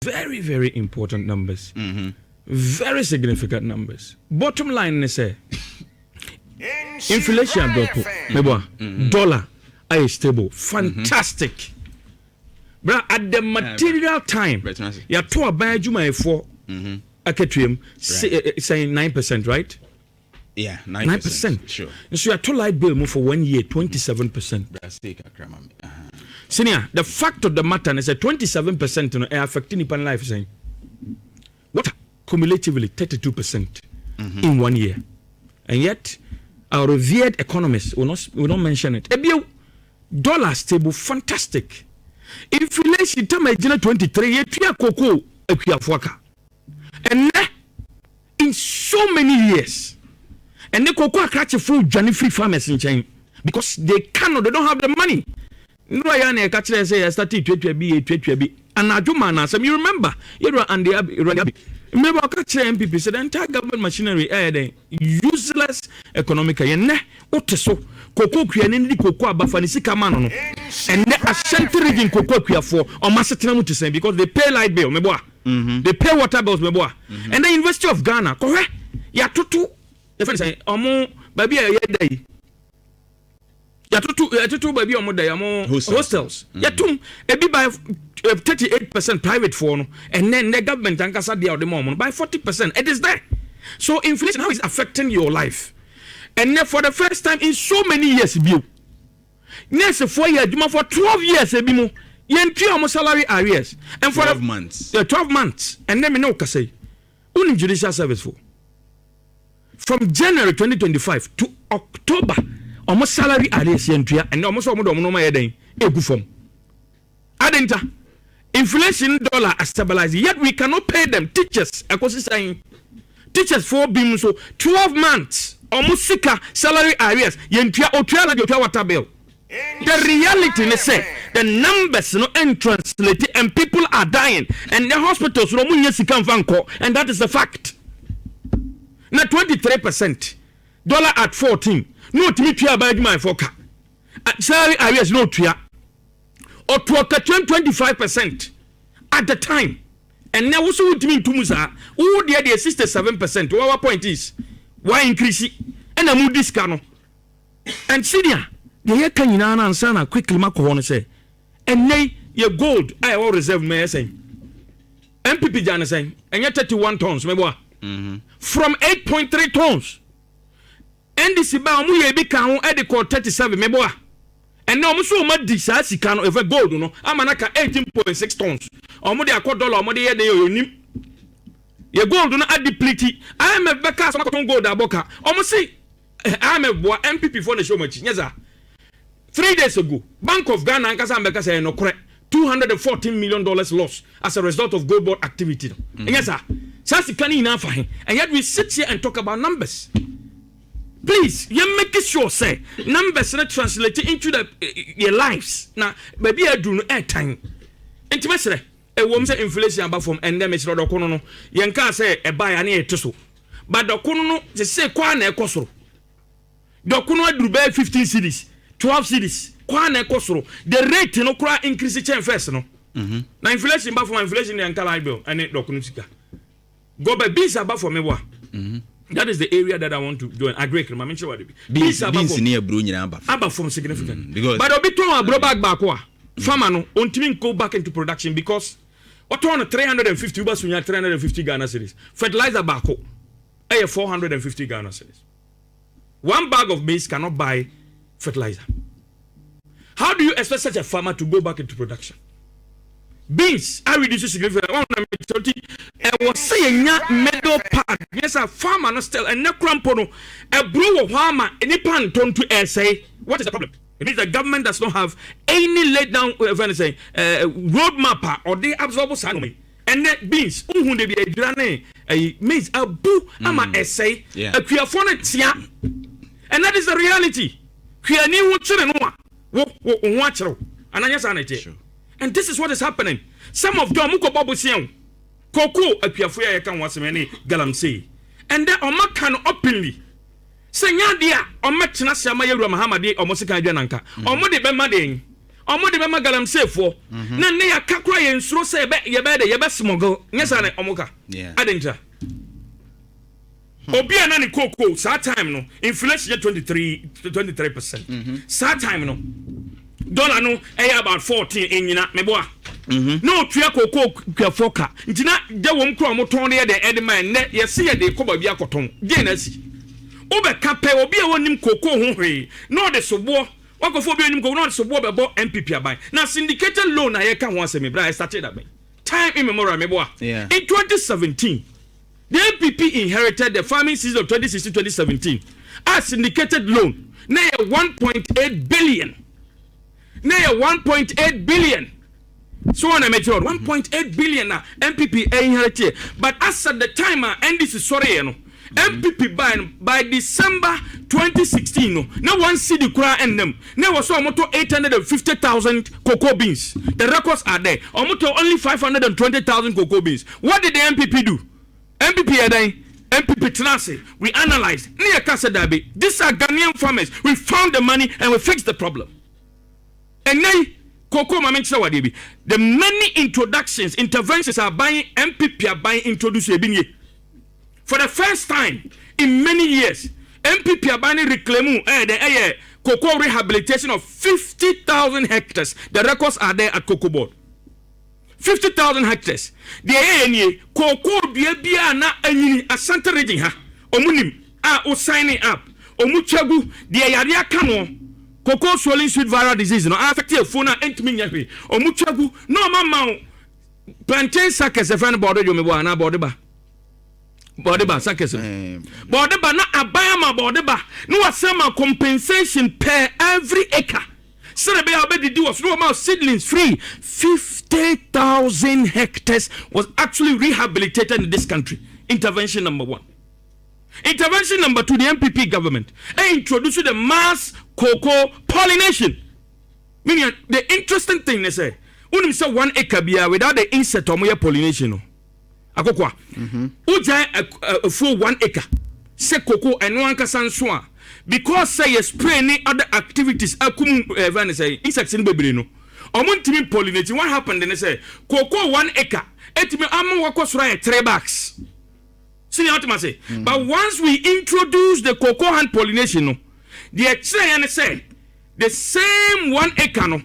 very, very important numbers. Very significant numbers. Bottom line is inflation dollar is stable. Fantastic. But at the material time, you to a buy Juma for saying 9%, right? Yeah, 9%. Sure. So you to light bill for 1 year, 27%. Senior, the fact of the matter is that 27% affecting Nipan life saying what cumulatively 32% in 1 year. And yet our revered economists will not mention it. Dollar stable, fantastic. Inflation time 23 year cocoa and in so many years. And the cocoa catch a full Johnny free farmers in China because they don't have the money. No, I catch say I started to be and I do man. You remember, and the remember, catch MPP said the entire government machinery useless economic. What so cocoa creating the cocoa bafanisi kamano and the Ashanti region cocoa for or Massachusetts to say because they pay light bill, they pay water bills, and the University of Ghana, correct? Ya tutu. The friend say, baby, day. Ya tutu baby hostels. Ya tum ebi by 38% private for and then the government and kasa dia the moment by 40%. It is there. So inflation how is affecting your life. And then for the first time in so many years, next 4 years, for 12 years, you salary arrears. And for 12 months. 12 months. And then me know say, only judicial service for. From January 2025 to October, almost salary arrears and almost Adenta. Inflation dollar is stabilizing, yet we cannot pay them. Teachers, teachers for being so 12 months. Almost sicker salary areas. Water bill. The reality is say the numbers no translate and people are dying and the hospitals no and that is the fact. Now 23%, dollar at 14. No to me by my forecast. Salary areas no to or to 25% at the time. And now also to me to Musa, who the 67%. Our point is why increase it? And I move this cano. And senior, the year can you answer quickly, Marco say, and nay, your gold, I will reserve me saying. MPP Jana saying, and you're 31 tons, my boy. From 8.3 tons. NDC ba mu ye bi kan ho e 37 meboa and now so ma di sa sika no ever gold no amanaka 18.6 tons omo de akọ dollar omo de ye de yonim ye gold no adeplete IMF beka so na gold aboka omo see IMF boa MPP for the show machi nyeza 3 days ago Bank of Ghana ankasa mbeka say no kore $214 million loss as a result of gold board activity. Nyeza sa sika ni na fa he and yet we sit here and talk about numbers. Please, you make sure say numbers not translate into your lives. Now, baby, I do no airtime. Intimacy, a woman's inflation about from endemic or docono. Yanka say a buy an ear to so. But docono, they say quan a cosro. Docono do buy 15 cities, 12 cities, quan a cosro. The rate no cry increase the chain first, no. Now, inflation about from inflation and Calibio and it docunica. Go by bees about for me. That is the area that I want to join. Agree, I mention what it beans near Brunia above from significant. But I'll be told bro back farmer no on go back into production because what on 350 bus when you 350 Ghana cedis. Fertilizer back 450 Ghana cedis. One bag of maize cannot buy fertilizer. How do you expect such a farmer to go back into production? Beans are reduced significantly. I was saying middle part. Yes, a farmer not still and no crampono. A brew of farmer any pan turn to air say what is the problem? It means the government does not have any laid down road map or they absorb salary. And that beans, who they be a granny, a maize, a boo, ama essay, a creaphone tia. And that is the reality. Creani children watch and I just and this is what is happening. Some of them muko babu siyan. Koko apiafuya ya kan wasemeni galamsey. And then Oma can openly say nya dia Oma tena siama yewura Muhammad Omo sika adwananka. Omo de bema den. omo de be magalam sefo na ne ya kakra ye nsuro se ye be smuggle nyesa ne omoka adenja obi ana ne koko sa time no inflation 23%. Sa time no dollar no about 14 enyina meboa no tua koko kwafoka ntina de wom kro moton de edman ne ye se ye de koba bia koton je na si obe kape obi a wonim koko ho hwe no de sobo wakofo bi onim koko no de sobo be bo MPP aban na syndicated loan na ye ka ho asemi bra I started that time immemorial meboa in 2017 the MPP inherited the farming season of 2016-2017 as syndicated loan na 1.8 billion. Na 1.8 billion. So on a mature 1.8 billion na MPP inherited. But as at the time NDC sorry you know, MPP by December 2016 no, na one cedi kura them. Na was so moto 850,000 cocoa beans. The records are there. Omoto only 520,000 cocoa beans. What did the MPP do? MPP Tenase, we analyzed. These are Ghanaian farmers. We found the money and we fixed the problem. And then, the many interventions are buying, MPP are buying introducing. For the first time in many years, MPP are buying reclaim the cocoa rehabilitation of 50,000 hectares. The records are there at Cocoa Board. 50,000 hectares. The ANA cocoa bia na anyini Asante region ha. Omunim o signing up. Omuchagu the yarea kano cocoa swelling sweet viral disease no affect your phone entimi nyape. Omuchagu no mama plantain sackers e friend board yo mebo na board ba sackers. Board ba na abaya board no wasema compensation per every acre. Serebe abedi was no amount seedlings free. 50,000 hectares was actually rehabilitated in this country. Intervention number 1. Intervention number 2, the MPP government introduced the mass cocoa pollination. Meaning the interesting thing they say, unim say 1 acre bia without the insect or pollination. Akokwa. Uja a full 1 acre. Say cocoa and one kasanswa. Because say you spray any other activities say insects in baby no omuntimi pollinating. What happened then they say cocoa 1 acre etimi am wakosra 3 bags. See what I say. But once we introduce the cocoa hand pollination no the extra say the same 1 acre no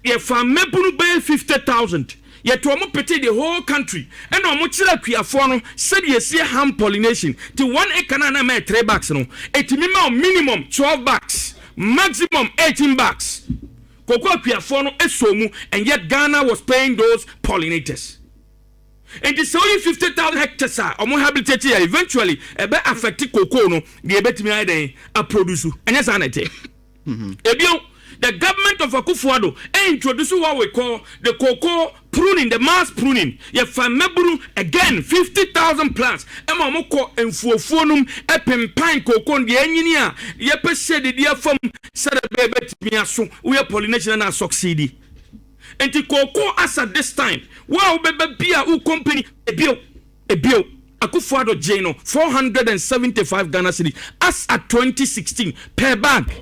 ye farm mebunu by 50,000 yet to omo pete the whole country and omo chira kuafo no said ye see hand pollination to 1 acre na na 3 bags no etimi ma minimum 12 bags maximum 18 bags cocoa kuafo no esomu and yet Ghana was paying those pollinators. And it's only 50,000 hectares omo habitat eventually e be affect cocoa no the betimi iden a produce and yes anete the government of Akufo-Addo introduced what we call the cocoa pruning, the mass pruning. Ye famebru again 50,000 plants. Ema moko enfuofonum epempine cocoa the engineer. Ye pese the dear from Sadabet Miasu. We are pollination and succeed. And the cocoa as at this time. Wow, baby, beer who company a bill. Akufo-Addo Jano 475 Ghana cedis as at 2016 per bag.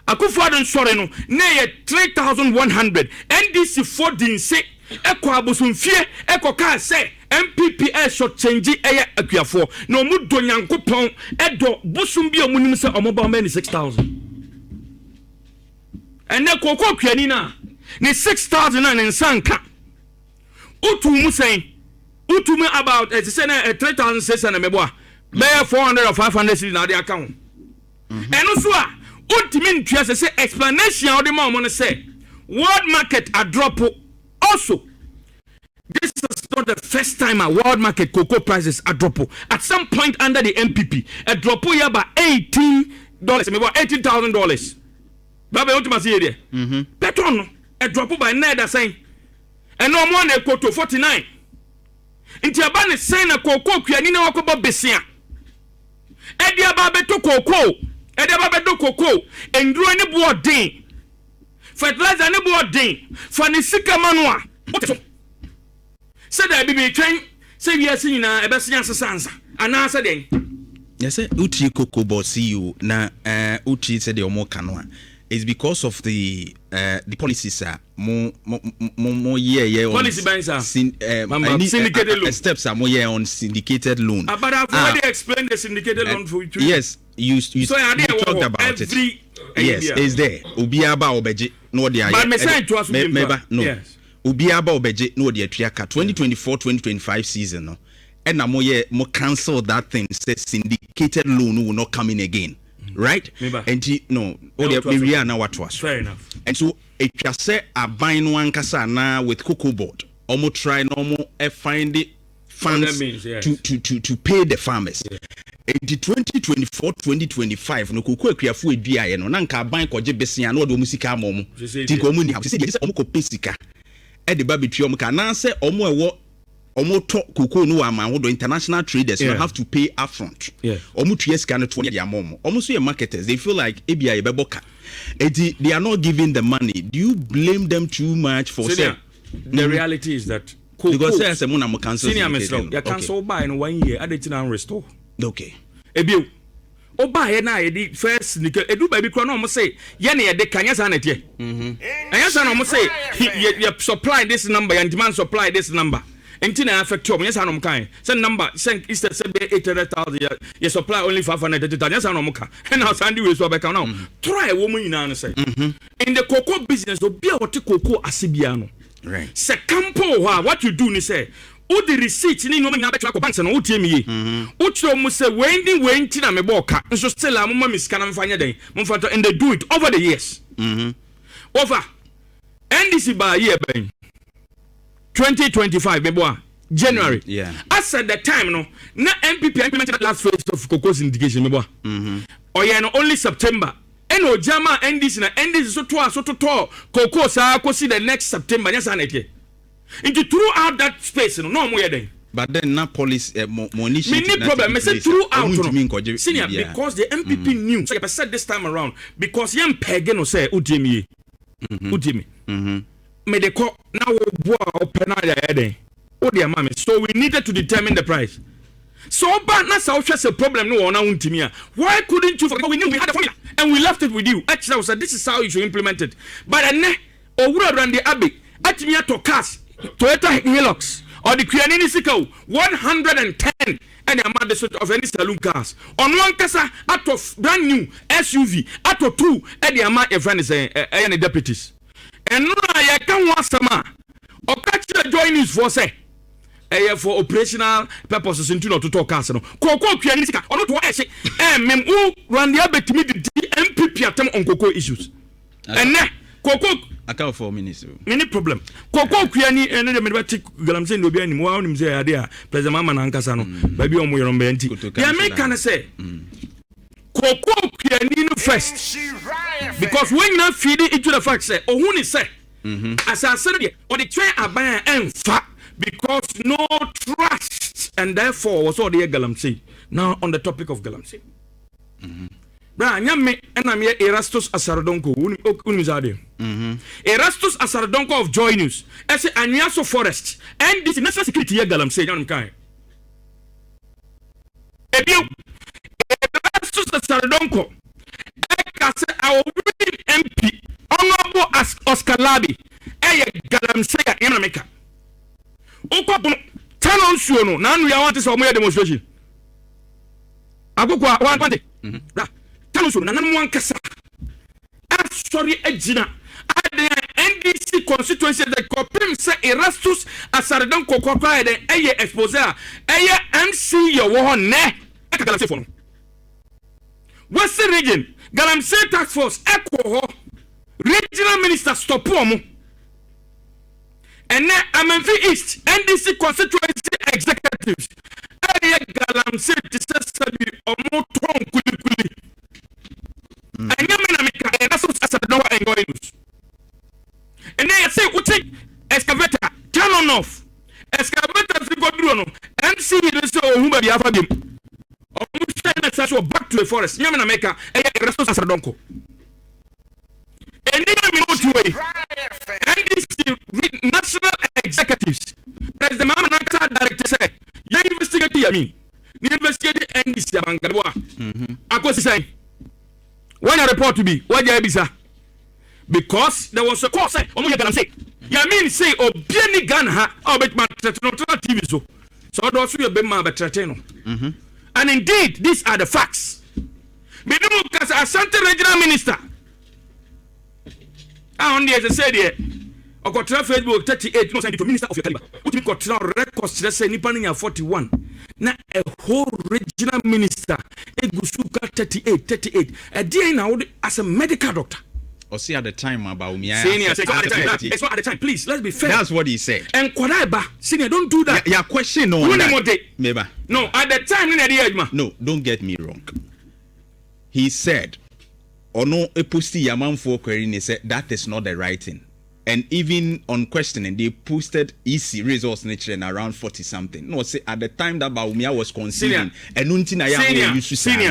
Akufo-Addo sorry no na 3,100 NDC 4 dinse ekwa abosomfie ekoka se MPP short change akuafo no mu do nyankopon edo bosom bi omunim se omoba ma ni 6,000 ene kokko kuani na ni 6,000 na nsanka utumu sen utumu about say na 3,600 meboa be 400 or 500 na dey account eno so a ultimate say explanation of the moment say world market a drop also. This is not the first time a world market cocoa prices a drop. At some point under the MPP a drop here by $18, maybe $18,000. Baba ultimate here. Peton a drop by neither saying and no more than to 49. Inti abane saying a cocoa kuanina wakoba besia. Edia babe to cocoa. Edaba do cocoa enduro ne boarding fertilizer ne boarding fani sika manua said I be train say we are seeing na e be senya sesansa ana say den yes uti cocoa board see you na uti say the omo kano It's because of the policies are more policy banks are syndicated loan. Steps are more on syndicated loan. But I've already explained the syndicated loan for you. Yes, you talked about it. Yes, it's there. Ubiaba obeje no dia. But me say to us no. Yes. Ubiaba obeje no dia tuaka 2024-2025 season no. And na mo cancel that thing. Say syndicated loan will not come in again. Right? And maybe now what was fair enough. And so it just say a buying one kasa na with cocoa board. Almost try normal find the funds to pay the farmers. Yeah. In the 2024-2025, no cocoa kriafu edua no na nka ban koje besia na odo musika momo. Ti ko mu ni ha se dey say omo ko pesika. E de ba betwi omo ka na say omo ewo omo to cocoa no ama hodo international traders will have to pay upfront. Omo tuye sika no to dia momo. Omo so marketers, they feel like ebia ye beboka. They are not giving the money. Do you blame them too much for saying the reality is that because say say mo na mo cancel you cancel buy in 1 year added and restore. Okay. Ebio o buy na ye di first nickel edu baby kro na omo say ye na ye de kanya sa na tie. Anya na omo say you supply this number and demand supply this number. Entina affect you. Yes, I know kind. Send number. Send is the 800,000. You supply only 530,000. Yes, I know muka. And now Sandy will swap account now. Try a woman in an say. In the cocoa business, will be what cocoa asibiano. Right. Se campo what you do ni say. O the receipt ni no me na betwa ko bank na o tie me. O tro mu say when na me boka. So still am ma miska na mfanya den. Mfa and they do it over the years. Over. NDC by year ben. 2025 meboa January. As at the time no na MPP implemented the last phase of cocoa syndication meboa. Oye no only September. Eno jama NDC na NDC so to cocoa sa kosi the next September nya sa na tie. Into throughout that space no mo ye den. But then na police money many problem me say throughout no. Senior because the MPP knew so I said this time around because yam pege no say udimi. Me de ko na wo boa open na ya den o de ma me so we needed to determine the price so but na sa a problem no na untimi a why couldn't you because we knew we had a formula and we left it with you actually said this is how you should implement it but ene owura rande abi atimi ato cars Toyota Hilux or the Kuyanini Sika 110 and the amount of any saloon cars on one kasa out of brand new SUV out of two and the amount of friends any deputies. And no, I can't want some. Or catch the join news for say, for operational purposes into not to talk us. Cocoa Pianisca, or not what I say, mem who run the abet me the MPP at them on cocoa issues. And then Cocoa account for minister. Many problem. Cocoa Piani and the Medvatic Galamsen will be any more him say idea, President Mama and Casano, baby on your own benti. The American say Cocoa Pianino first. Because when you not feed it into the fact say, oh, who is say, as I said, or the train are buying and fat because no trust, and therefore was all the Galamsey. Now on the topic of Galamsey. Brian, and I'm here Erastus Asarodonko, Unizade. Erastus Asarodonko of Joy News. I say, and Yaso Forest, and this national security Galamsey, young kind. Erastus Asarodonko. Our MP, Honorable Oscar Labi, Galamsey in America. Turn on Suno, now we want to see a demonstration. I go 120. Tell us, one Cassa. Sorry, Edgina. NDC constituency that Copim say Erastus Asarodonko Coca and Exposer, MC your one ne. Western region. Galamsey Task Force Echo Regional Minister Stopomo and now Amenfi East NDC constituency executives Galamsey Tissabi or Moton Kuli and Yamanamika and that's what Asadoa and Goinus. And then I say, we take excavator, turn on off. Excavator Frigodrono, MC is so whom I have him. Back to the forest. Yamanameka and Erastus Asarodonko. And then we go to a NDC national executives. As the Mama director said, you investigate me. You investigate NDC Bangalore. I was saying, when I report to me, what you have because there was a call say omo ye galamsey ya mean say obiani Ghana ha obet ma TV so do so ye be ma betrete no and indeed these are the facts Bidumu Kasa Asante regional minister on the say there okotra Facebook 38 no send to minister of your caliber utimi kotra records say nipa nya 41 na a whole regional minister egusuka 38 a day now as a medical doctor or see at the time about me senior it's not at the time please let's be fair. That's what he said. And Kwadaiba senior don't do that. Your question on that Meba. No at the time in the no don't get me wrong. He said ono eposti yamanfo query ne said that is not the right thing. And even on questioning, they posted EC results nature around 40 something. No, say at the time that Baumia was conceiving, and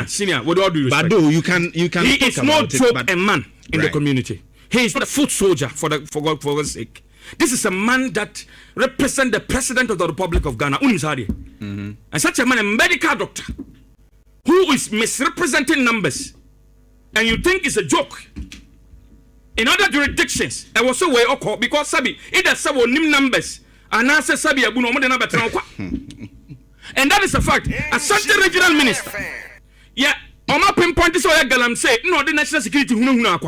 senior, with all due respect. But you can. He is not a man in the community. He is not a foot soldier for God's sake. This is a man that represents the president of the Republic of Ghana, and such a man, a medical doctor, who is misrepresenting numbers, and you think it's a joke. In other jurisdictions, I was so way okay because Sabi, either several numbers and answer Sabi Abuno more than a better. And that is a fact. Asante regional minister. Yeah, on my pinpoint is what Galam say. No, the national security Huna.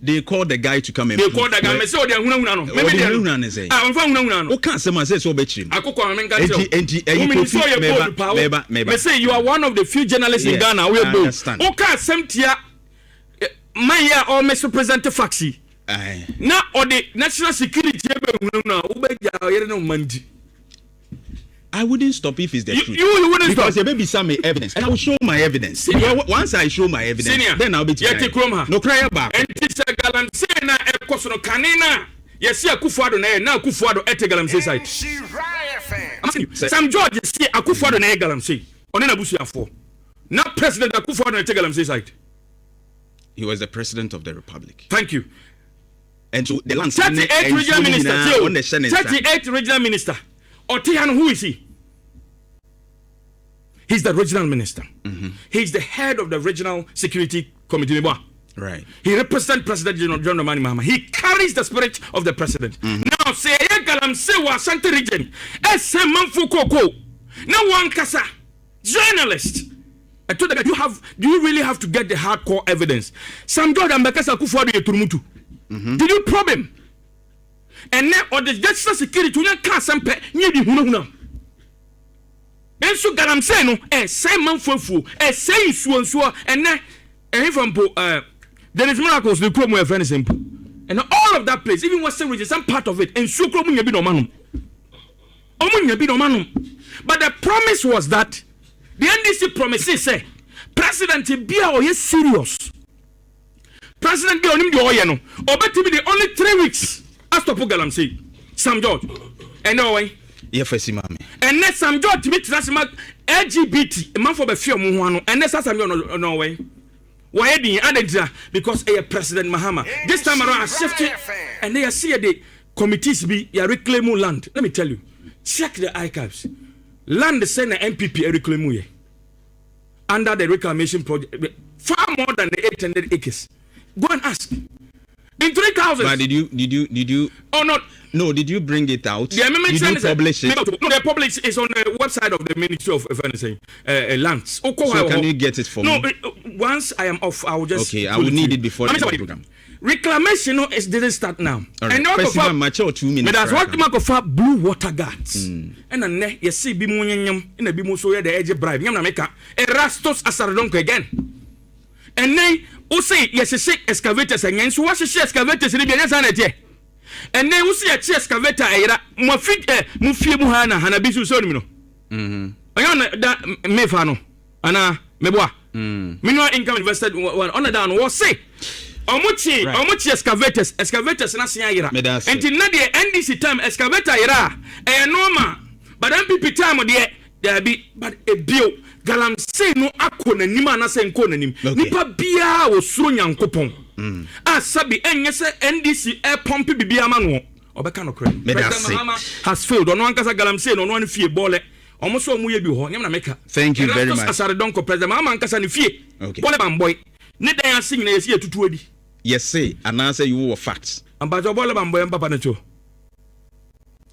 They called the guy to come in. They called the guy. So they are Huna. Maybe they are Huna. I'm from Huna. Who can't say so bet him? I say you are one of the few journalists in Ghana. We understand. Who can't Semtia? My or misrepresented faxi. Now, or the national security, I wouldn't stop if it's the truth. You wouldn't because stop. There may be some evidence, and I will show my evidence. Once I show my evidence, then I'll be no cry back. And this galam say na e koso no kanina. Yes, Akufo-Addo na Akufo-Addo etegalam say side. Sam George say Akufo-Addo na egalam say. Oni na busuafo. Now President Akufo-Addo etegalam say side. He was the president of the republic. Thank you. And so the land 38 regional minister. 38 regional minister. Otihan, who is he? He's the regional minister. He's the head of the regional security committee. Right. He represents President John Dramani Mahama. He carries the spirit of the president. Now say Galam say Asante region. Manfukoko. Now one kasa journalist. I told them, do you really have to get the hardcore evidence? Sam George and Bekasa Akufo-Addo Turumutu. Did you probe him? And now, or the national security, you can't sample, you be huna. And so, Galam say no, say manfufu, say so, and then, from there is miracles, the Chrome very simple. And all of that place, even Western region, some part of it, and so Chrome be no manum. But the promise was that. The NDC promises say President Bia or yes serious. President Bia onim de oyeno. Obeti be the only 3 weeks. As to Galam say Sam George. And no way. Yefesi mame. And next Sam George to meet national LGBT a man for be fear mu ho ano. And next Sam George no way. Why din adentia because President Mahama. This time around I shifted and they see the committees be ya reclaim land. Let me tell you. Check the archives. Land the Senate MPP reclaim ye under the reclamation project far more than the 800 acres. Go and ask. In 3,000. But did you? Oh not. No, did you bring it out? The amendment did you publish it? No, the publish is on the website of the Ministry of Lands. So can you get it for me? No, once I am off, I will just. Okay, I will need it before the program. Reclamation didn't start now. Right. And Festival match or 2 minutes. But that's what Mark of blue water guards. And then you see Bimunyam in a Bimuso the edge bribe. Yamaka Erastos Asarodonko again. And then who say yes, a sick excavators and so what's a excavators in the and then who see a excavator era Mufia Muhana Hanabisu Sonimino. I on that Mefano Anna Meboa. Minor income invested on the down was say. Omuchi excavators na sia yira. Enti na de NDC time excavator yira. Normal. But MPP time there be but a bill Galam say no akọ nanim na say nko nanim. Nipa bia wo suro nyankopon. Sabi enye se NDC air pump bibia ma no. Obeka no kre. President Mahama has failed. Ono ankasa Galam say no no fie bole. Omo ye bi ho. Nyam na meka. Thank you very much. Asare donko President Mahama ankasa ne fie. Bole bamboy. ne dan ase nyina yesi etutu adi yes say ananse you were facts ambajo bole bamboy papa ne cho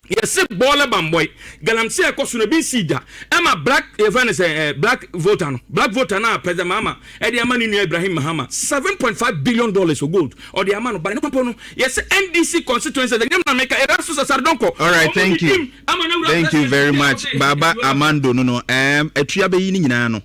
yes bole bamboy galamse ekoso no bi sida ema black even say black voter na president mama e de ama ni Ibrahim Mahama $7.5 billion of gold or the amount by no papa no yes NDC constituency the na make eraso sasardonko. All right, thank you very much Baba Amando no etua be yi ni nyina no